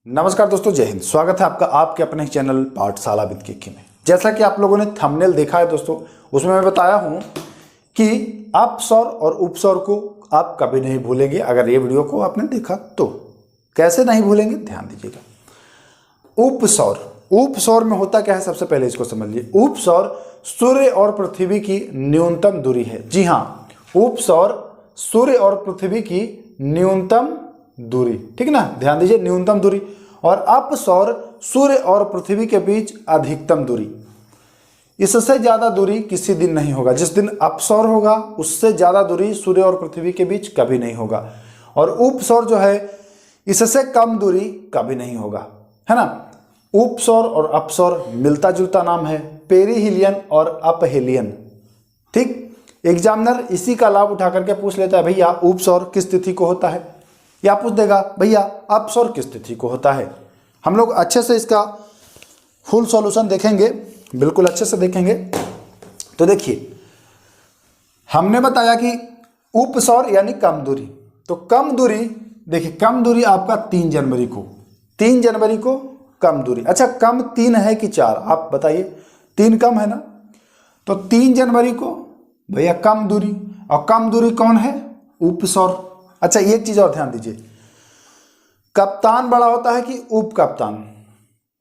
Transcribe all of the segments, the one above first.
नमस्कार दोस्तों, जय हिंद। स्वागत है आपका आपके अपने चैनल पाठशाला विद केके में। जैसा कि आप लोगों ने थंबनेल देखा है दोस्तों, उसमें मैं बताया हूं कि अपस्वर और उपस्वर को आप कभी नहीं भूलेंगे। अगर ये वीडियो को आपने देखा तो कैसे नहीं भूलेंगे, ध्यान दीजिएगा। उपस्वर में होता क्या है, सबसे पहले इसको समझिए। उपस्वर सूर्य और पृथ्वी की न्यूनतम दूरी है। जी हाँ, उपस्वर सूर्य और पृथ्वी की न्यूनतम दूरी, ठीक ना, ध्यान दीजिए, न्यूनतम दूरी। और अपस्वर सूर्य और पृथ्वी के बीच अधिकतम दूरी। इससे ज्यादा दूरी किसी दिन नहीं होगा। जिस दिन अपस्वर होगा उससे ज्यादा दूरी सूर्य और पृथ्वी के बीच कभी नहीं होगा। और उपस्वर जो है, इससे कम दूरी कभी नहीं होगा, है ना। उपस्वर और अपस्वर मिलता जुलता नाम है, पेरिहिलियन और अपहेलियन। ठीक, एग्जामिनर इसी का लाभ उठा करके पूछ लेता है, भैया उपस्वर किस तिथि को होता है, या पूछ देगा भैया अपस्वर किस तिथि को होता है। हम लोग अच्छे से इसका फुल सॉल्यूशन देखेंगे, बिल्कुल अच्छे से देखेंगे। तो देखिए, हमने बताया कि उपस्वर यानी कम दूरी। तो कम दूरी, देखिए कम दूरी आपका 3 जनवरी को, 3 जनवरी को कम दूरी। अच्छा, कम 3 है कि 4, आप बताइए। 3 कम है ना, तो 3 जनवरी को भैया कम दूरी। और कम दूरी कौन है, उपस्वर। अच्छा, एक चीज और ध्यान दीजिए, कप्तान बड़ा होता है कि उप कप्तान।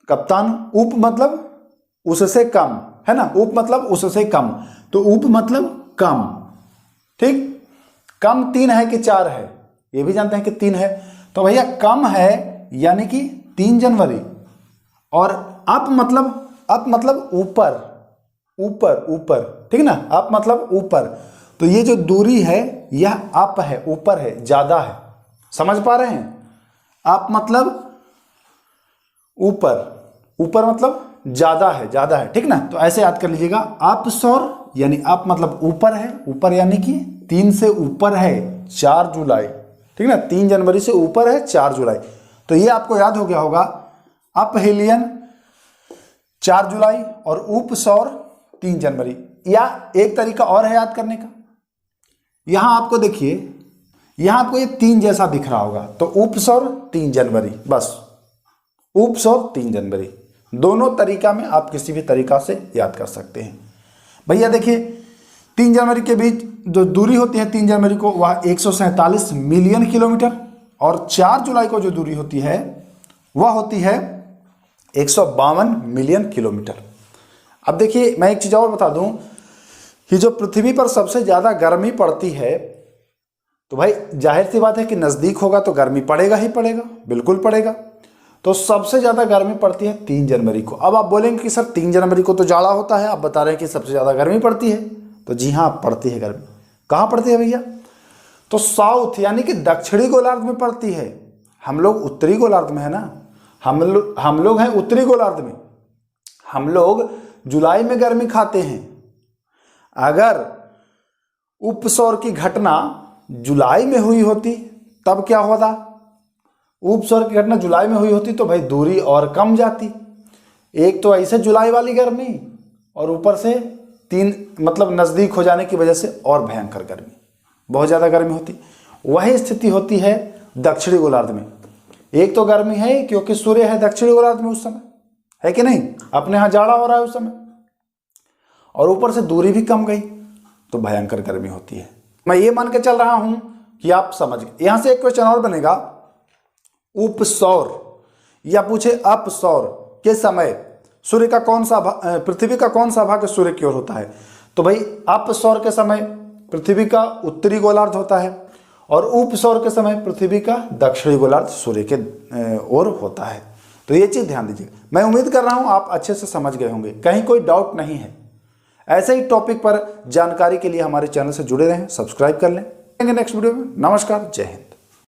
कप्तान, उप मतलब उससे कम, है ना, उप मतलब उससे कम, तो उप मतलब कम। ठीक, कम 3 है कि 4 है, ये भी जानते हैं कि 3 है। तो भैया कम है यानी कि 3 जनवरी। और अप मतलब ऊपर, ऊपर ऊपर, ठीक ना, अप मतलब ऊपर। तो ये जो दूरी है यह अप है, ऊपर है, ज्यादा है। समझ पा रहे हैं, अप मतलब ऊपर, ऊपर मतलब ज्यादा है, ज्यादा है, ठीक ना। तो ऐसे याद कर लीजिएगा, अपस्वर यानी अप मतलब ऊपर है, ऊपर यानी कि 3 से ऊपर है 4 जुलाई, ठीक ना, 3 जनवरी से ऊपर है 4 जुलाई। तो ये आपको याद हो गया होगा, अपहेलियन 4 जुलाई और उपस्वर 3 जनवरी। या एक तरीका और है याद करने का, यहां आपको देखिए, यहां आपको ये 3 जैसा दिख रहा होगा, तो उपस्वर 3 जनवरी, बस उपस्वर 3 जनवरी। दोनों तरीका में आप किसी भी तरीका से याद कर सकते हैं। भैया देखिए, 3 जनवरी के बीच जो दूरी होती है 3 जनवरी को, वह 147 मिलियन किलोमीटर। और 4 जुलाई को जो दूरी होती है वह होती है 152 मिलियन किलोमीटर। अब देखिए, मैं एक चीज और बता दूं कि जो पृथ्वी पर सबसे ज्यादा गर्मी पड़ती है, तो भाई जाहिर सी बात है कि नजदीक होगा तो गर्मी पड़ेगा ही पड़ेगा, बिल्कुल पड़ेगा। तो सबसे ज्यादा गर्मी पड़ती है 3 जनवरी को। अब आप बोलेंगे कि सर 3 जनवरी को तो जाड़ा होता है, आप बता रहे हैं कि सबसे ज्यादा गर्मी पड़ती है। तो जी हाँ, पड़ती है गर्मी। कहां पड़ती है भैया, तो साउथ यानी कि दक्षिणी गोलार्ध में पड़ती है। हम लोग उत्तरी गोलार्ध में है ना, हम लोग हैं उत्तरी गोलार्ध में। हम लोग जुलाई में गर्मी खाते हैं। अगर उपस्वर की घटना जुलाई में हुई होती तब क्या होता, उपस्वर की घटना जुलाई में हुई होती तो भाई दूरी और कम जाती। एक तो ऐसे जुलाई वाली गर्मी, और ऊपर से 3 मतलब नजदीक हो जाने की वजह से और भयंकर गर्मी, बहुत ज्यादा गर्मी होती। वही स्थिति होती है दक्षिणी गोलार्ध में। एक तो गर्मी है क्योंकि सूर्य है दक्षिणी गोलार्ध में उस समय, है कि नहीं, अपने यहां जाड़ा हो रहा है उस समय, और ऊपर से दूरी भी कम गई तो भयंकर गर्मी होती है। मैं ये मान के चल रहा हूं कि आप समझ गए। यहां से एक क्वेश्चन और बनेगा, उपस्वर या पूछे अपस्वर के समय सूर्य का कौन सा पृथ्वी का कौन सा भाग सूर्य की ओर होता है। तो भाई अपस्वर के समय पृथ्वी का उत्तरी गोलार्ध होता है, और उपस्वर के समय पृथ्वी का दक्षिणी गोलार्ध सूर्य के ओर होता है। तो ये चीज ध्यान दीजिए। मैं उम्मीद कर रहा हूं आप अच्छे से समझ गए होंगे, कहीं कोई डाउट नहीं है। ऐसे ही टॉपिक पर जानकारी के लिए हमारे चैनल से जुड़े रहें, सब्सक्राइब कर लें। नेक्स्ट वीडियो में। नमस्कार, जय हिंद।